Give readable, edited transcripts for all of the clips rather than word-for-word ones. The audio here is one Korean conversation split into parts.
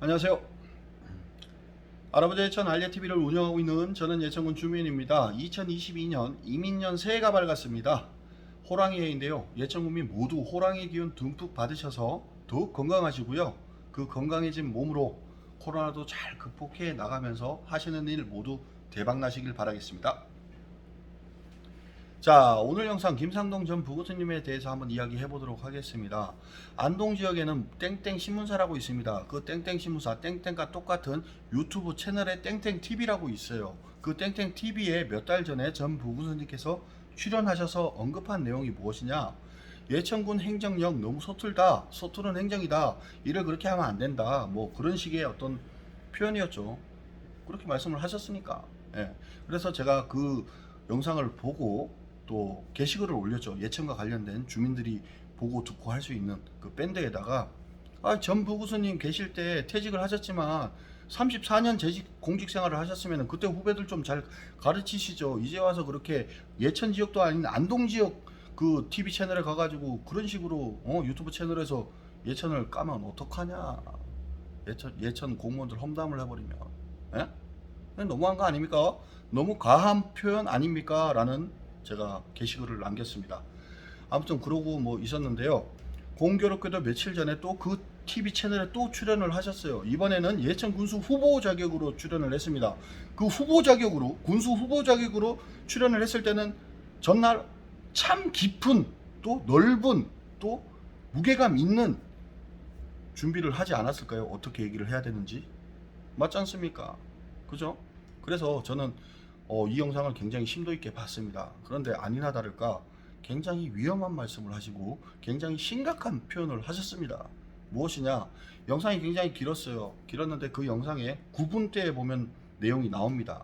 안녕하세요. 할아버지 예천 알레TV를 운영하고 있는 저는 예천군 주민입니다. 2022년 이민년 새해가 밝았습니다. 호랑이해인데요. 예천군민 모두 호랑이 기운 듬뿍 받으셔서 더욱 건강하시고요. 그 건강해진 몸으로 코로나도 잘 극복해 나가면서 하시는 일 모두 대박 나시길 바라겠습니다. 자, 오늘 영상 김상동 전 부구스님에 대해서 한번 이야기해 보도록 하겠습니다. 안동 지역에는 땡땡 신문사라고 있습니다. 그 땡땡 신문사 땡땡과 똑같은 유튜브 채널에 땡땡TV라고 있어요. 그 땡땡TV에 몇 달 전에 전 부구스님께서 출연하셔서 언급한 내용이 무엇이냐? 예천군 행정력 너무 서툴다, 서투른 행정이다, 일을 그렇게 하면 안 된다, 뭐 그런 식의 어떤 표현이었죠. 그렇게 말씀을 하셨으니까. 예. 그래서 제가 그 영상을 보고 또 게시글을 올렸죠. 예천과 관련된 주민들이 보고 듣고 할 수 있는 그 밴드에다가 전 부구스님 계실 때 퇴직을 하셨지만 34년 재직 공직 생활을 하셨으면 그때 후배들 좀 잘 가르치시죠. 이제 와서 그렇게 예천 지역도 아닌 안동 지역 그 TV 채널에 가가지고 그런 식으로 유튜브 채널에서 예천을 까면 어떡하냐. 예천 공무원들 험담을 해버리면. 예? 너무한 거 아닙니까? 너무 과한 표현 아닙니까? 라는 제가 게시글을 남겼습니다. 아무튼 그러고 뭐 있었는데요. 공교롭게도 며칠 전에 또 그 TV 채널에 또 출연을 하셨어요. 이번에는 예천 군수 후보 자격으로 출연을 했습니다. 그 후보 자격으로, 군수 후보 자격으로 출연을 했을 때는 전날 참 깊은 또 넓은 또 무게감 있는 준비를 하지 않았을까요? 어떻게 얘기를 해야 되는지. 맞지 않습니까? 그죠? 그래서 저는 이 영상을 굉장히 심도 있게 봤습니다. 그런데 아니나 다를까 굉장히 위험한 말씀을 하시고 굉장히 심각한 표현을 하셨습니다. 무엇이냐? 영상이 굉장히 길었어요. 길었는데 그 영상에 9분대에 보면 내용이 나옵니다.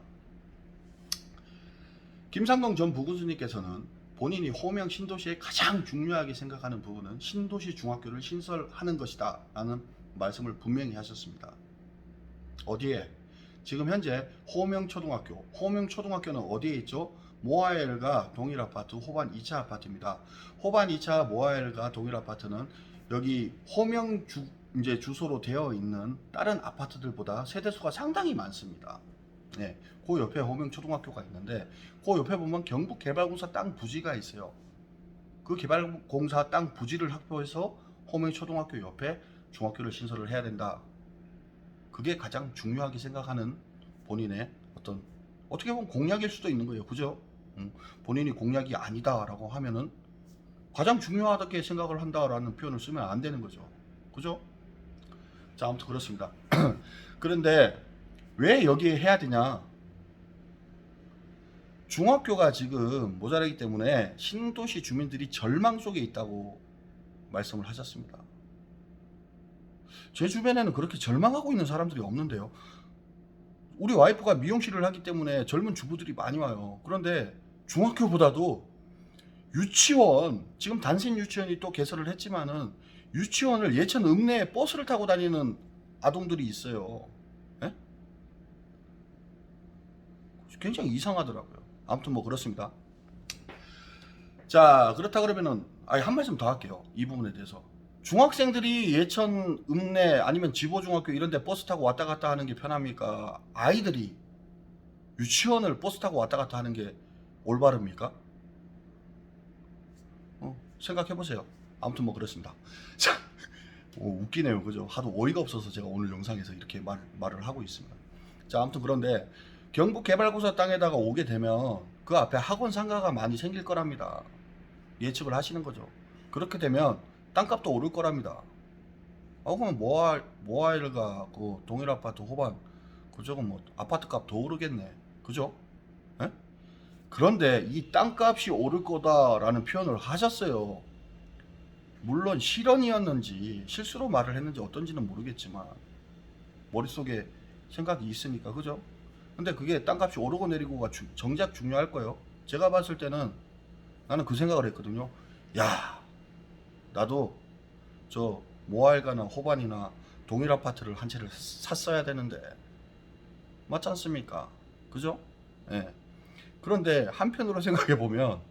김상동 전 부군수님께서는 본인이 호명 신도시에 가장 중요하게 생각하는 부분은 신도시 중학교를 신설하는 것이다 라는 말씀을 분명히 하셨습니다. 어디에? 지금 현재 호명초등학교는 어디에 있죠? 모아엘과 동일아파트 호반 2차 아파트입니다. 호반 2차 모아엘과 동일아파트는 여기 호명 이제 주소로 되어 있는 다른 아파트들보다 세대수가 상당히 많습니다. 네, 그 옆에 호명초등학교가 있는데 그 옆에 보면 경북개발공사 땅 부지가 있어요. 그 개발공사 땅 부지를 확보해서 호명초등학교 옆에 중학교를 신설을 해야 된다. 그게 가장 중요하게 생각하는 본인의 어떻게 보면 공약일 수도 있는 거예요. 그죠? 본인이 공약이 아니다라고 하면은 가장 중요하게 생각을 한다라는 표현을 쓰면 안 되는 거죠. 그죠? 자, 아무튼 그렇습니다. 그런데 왜 여기에 해야 되냐? 중학교가 지금 모자라기 때문에 신도시 주민들이 절망 속에 있다고 말씀을 하셨습니다. 제 주변에는 그렇게 절망하고 있는 사람들이 없는데요. 우리 와이프가 미용실을 하기 때문에 젊은 주부들이 많이 와요. 그런데 중학교보다도 유치원, 지금 단신 유치원이 또 개설을 했지만은 유치원을 예천 읍내에 버스를 타고 다니는 아동들이 있어요. 예? 굉장히 이상하더라고요. 아무튼 뭐 그렇습니다. 자, 그렇다 그러면은 한 말씀 더 할게요. 이 부분에 대해서. 중학생들이 예천 읍내 아니면 지보중학교 이런 데 버스 타고 왔다 갔다 하는 게 편합니까? 아이들이 유치원을 버스 타고 왔다 갔다 하는 게 올바릅니까? 생각해보세요. 아무튼 뭐 그렇습니다. 자, 웃기네요. 그죠? 하도 어이가 없어서 제가 오늘 영상에서 이렇게 말을 하고 있습니다. 자, 아무튼 그런데 경북개발공사 땅에다가 오게 되면 그 앞에 학원 상가가 많이 생길 거랍니다. 예측을 하시는 거죠. 그렇게 되면 땅값도 오를 거랍니다. 그럼 모아일가 그 동일 아파트 호반 그쪽은 뭐 아파트 값 더 오르겠네. 그죠? 에? 그런데 이 땅값이 오를 거다라는 표현을 하셨어요. 물론 실언이었는지 실수로 말을 했는지 어떤지는 모르겠지만 머릿속에 생각이 있으니까. 그죠? 근데 그게 땅값이 오르고 내리고가 정작 중요할 거예요. 제가 봤을 때는 나는 그 생각을 했거든요. 야, 나도 저 모아일가나 호반이나 동일 아파트를 한 채를 샀어야 되는데 맞지 않습니까? 그죠? 예. 그런데 한편으로 생각해 보면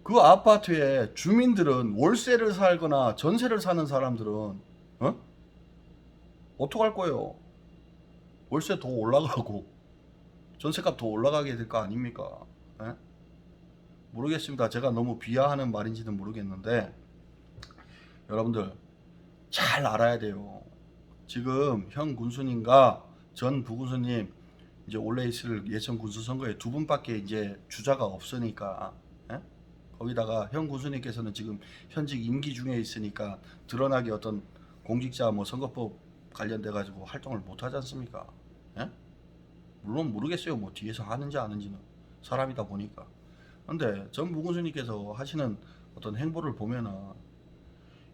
그 아파트에 주민들은 월세를 살거나 전세를 사는 사람들은 어떡할 거예요? 월세 더 올라가고 전세값 더 올라가게 될 거 아닙니까? 예? 모르겠습니다. 제가 너무 비하하는 말인지는 모르겠는데 여러분들 잘 알아야 돼요. 지금 현 군수님과 전 부군수님 이제 올해 있을 예천 군수 선거에 두 분밖에 이제 주자가 없으니까 예? 거기다가 현 군수님께서는 지금 현직 임기 중에 있으니까 드러나게 어떤 공직자 뭐 선거법 관련돼 가지고 활동을 못 하지 않습니까? 예? 물론 모르겠어요. 뭐 뒤에서 하는지 아는지는 사람이다 보니까. 근데 전 부군수님께서 하시는 어떤 행보를 보면은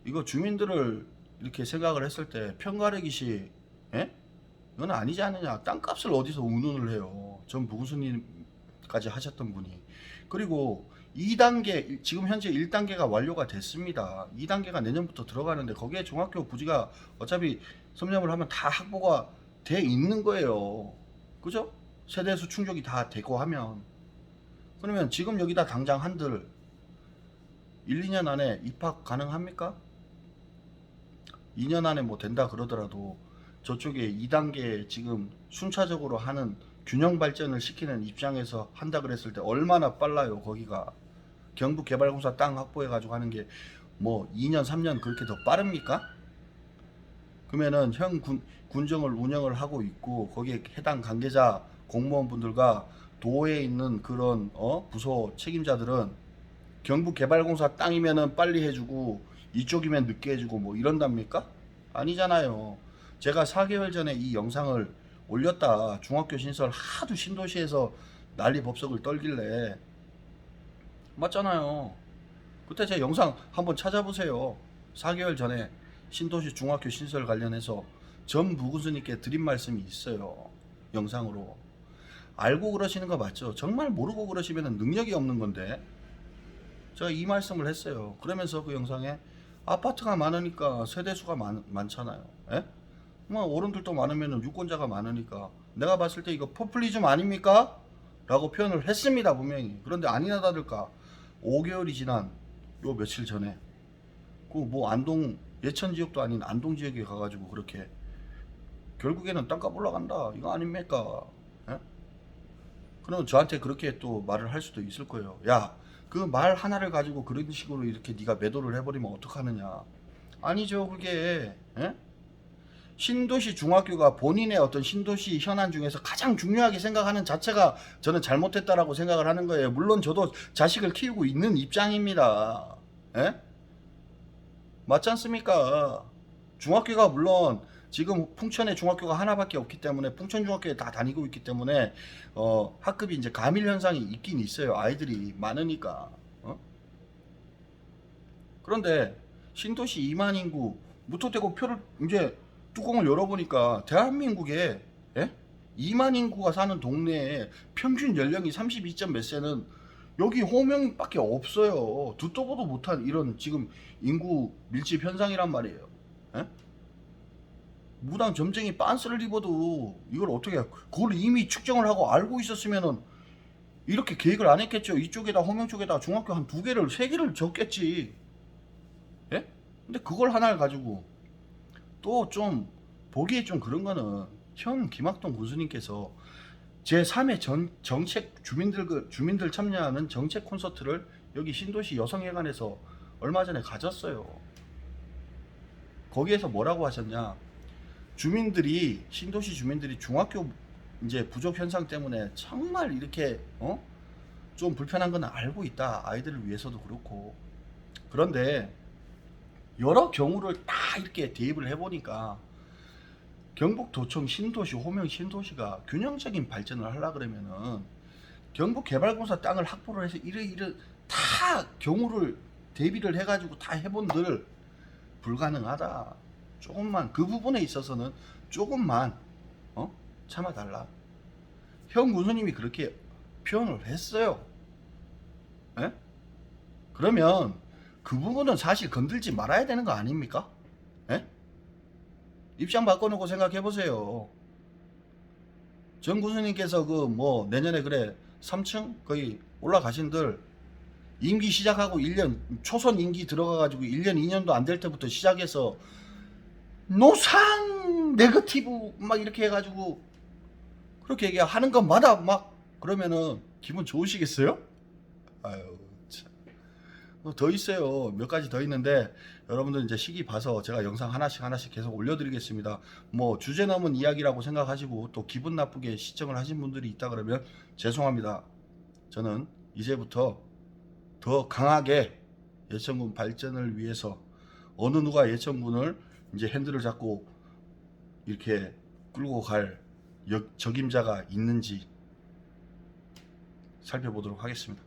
이거 주민들을 이렇게 생각을 했을 때 편가르기식, 예? 이건 아니지 않느냐. 땅값을 어디서 운운을 해요. 전 부군수님까지 하셨던 분이. 그리고 2단계, 지금 현재 1단계가 완료가 됐습니다. 2단계가 내년부터 들어가는데 거기에 중학교 부지가 어차피 섭렵을 하면 다 확보가 돼 있는 거예요. 그죠? 세대수 충족이 다 되고 하면. 그러면 지금 여기다 당장 한들 1, 2년 안에 입학 가능합니까? 2년 안에 뭐 된다 그러더라도 저쪽에 2단계 지금 순차적으로 하는 균형 발전을 시키는 입장에서 한다 그랬을 때 얼마나 빨라요. 거기가 경북개발공사 땅 확보해 가지고 하는 게 뭐 2년 3년 그렇게 더 빠릅니까? 그러면은 현 군정을 운영을 하고 있고 거기에 해당 관계자 공무원분들과 도에 있는 그런 부서 책임자들은 경북개발공사 땅이면은 빨리 해주고 이쪽이면 늦게 해주고 뭐 이런답니까? 아니잖아요. 제가 4개월 전에 이 영상을 올렸다. 중학교 신설 하도 신도시에서 난리 법석을 떨길래 맞잖아요. 그때 제 영상 한번 찾아보세요. 4개월 전에 신도시 중학교 신설 관련해서 전 부군수님께 드린 말씀이 있어요. 영상으로. 알고 그러시는 거 맞죠? 정말 모르고 그러시면 능력이 없는 건데 제가 이 말씀을 했어요. 그러면서 그 영상에 아파트가 많으니까 세대수가 많잖아요. 예? 뭐 어른들도 많으면 유권자가 많으니까 내가 봤을 때 이거 포퓰리즘 아닙니까? 라고 표현을 했습니다. 분명히. 그런데 아니나 다를까 5개월이 지난 요 며칠 전에 그 뭐 안동 예천 지역도 아닌 안동 지역에 가가지고 그렇게 결국에는 땅값 올라간다 이거 아닙니까? 예? 그러면 저한테 그렇게 또 말을 할 수도 있을 거예요. 야, 그 말 하나를 가지고 그런 식으로 이렇게 네가 매도를 해버리면 어떡하느냐. 아니죠. 그게 예? 신도시 중학교가 본인의 어떤 신도시 현안 중에서 가장 중요하게 생각하는 자체가 저는 잘못했다라고 생각을 하는 거예요. 물론 저도 자식을 키우고 있는 입장입니다. 예? 맞지 않습니까? 중학교가 물론 지금 풍천에 중학교가 하나밖에 없기 때문에 풍천 중학교에 다 다니고 있기 때문에 학급이 이제 가밀 현상이 있긴 있어요. 아이들이 많으니까. 그런데 신도시 2만 인구 무턱대고 표를 이제 뚜껑을 열어보니까 대한민국에 2만 인구가 사는 동네에 평균 연령이 32점 몇 세는 여기 호명밖에 없어요. 듣도 보도 못한 이런 지금 인구 밀집 현상이란 말이에요. 예? 무당 점쟁이 빤스를 입어도 이걸 어떻게 그걸 이미 측정을 하고 알고 있었으면은 이렇게 계획을 안 했겠죠. 이쪽에다 호명 쪽에다 중학교 한 2개를 3개를 적겠지. 예? 근데 그걸 하나를 가지고 또 좀 보기에 좀 그런 거는 현 김학동 군수님께서 제3의 정책 주민들 참여하는 정책 콘서트를 여기 신도시 여성회관에서 얼마 전에 가졌어요. 거기에서 뭐라고 하셨냐? 신도시 주민들이 중학교 이제 부족 현상 때문에 정말 이렇게 좀 불편한 건 알고 있다. 아이들을 위해서도 그렇고. 그런데 여러 경우를 다 이렇게 대입을 해보니까 경북도청 신도시, 호명 신도시가 균형적인 발전을 하려 그러면은 경북개발공사 땅을 확보를 해서 이래 다 경우를 대비를 해가지고 다 해본들 불가능하다. 조금만 그 부분에 있어서는 조금만 참아달라. 현 군수님이 그렇게 표현을 했어요. 에? 그러면 그 부분은 사실 건들지 말아야 되는 거 아닙니까? 에? 입장 바꿔놓고 생각해보세요. 전 군수님께서 그 뭐 내년에 그래 3층 거의 올라가신들 임기 시작하고 1년 초선 임기 들어가가지고 1년 2년도 안 될 때부터 시작해서 노상 네거티브 막 이렇게 해가지고 그렇게 얘기하는 것마다 막 그러면은 기분 좋으시겠어요? 아유 참. 더 있어요. 몇 가지 더 있는데 여러분들 이제 시기 봐서 제가 영상 하나씩 계속 올려드리겠습니다. 뭐 주제 넘은 이야기라고 생각하시고 또 기분 나쁘게 시청을 하신 분들이 있다 그러면 죄송합니다. 저는 이제부터 더 강하게 예천군 발전을 위해서 어느 누가 예천군을 이제 핸들을 잡고 이렇게 끌고 갈 적임자가 있는지 살펴보도록 하겠습니다.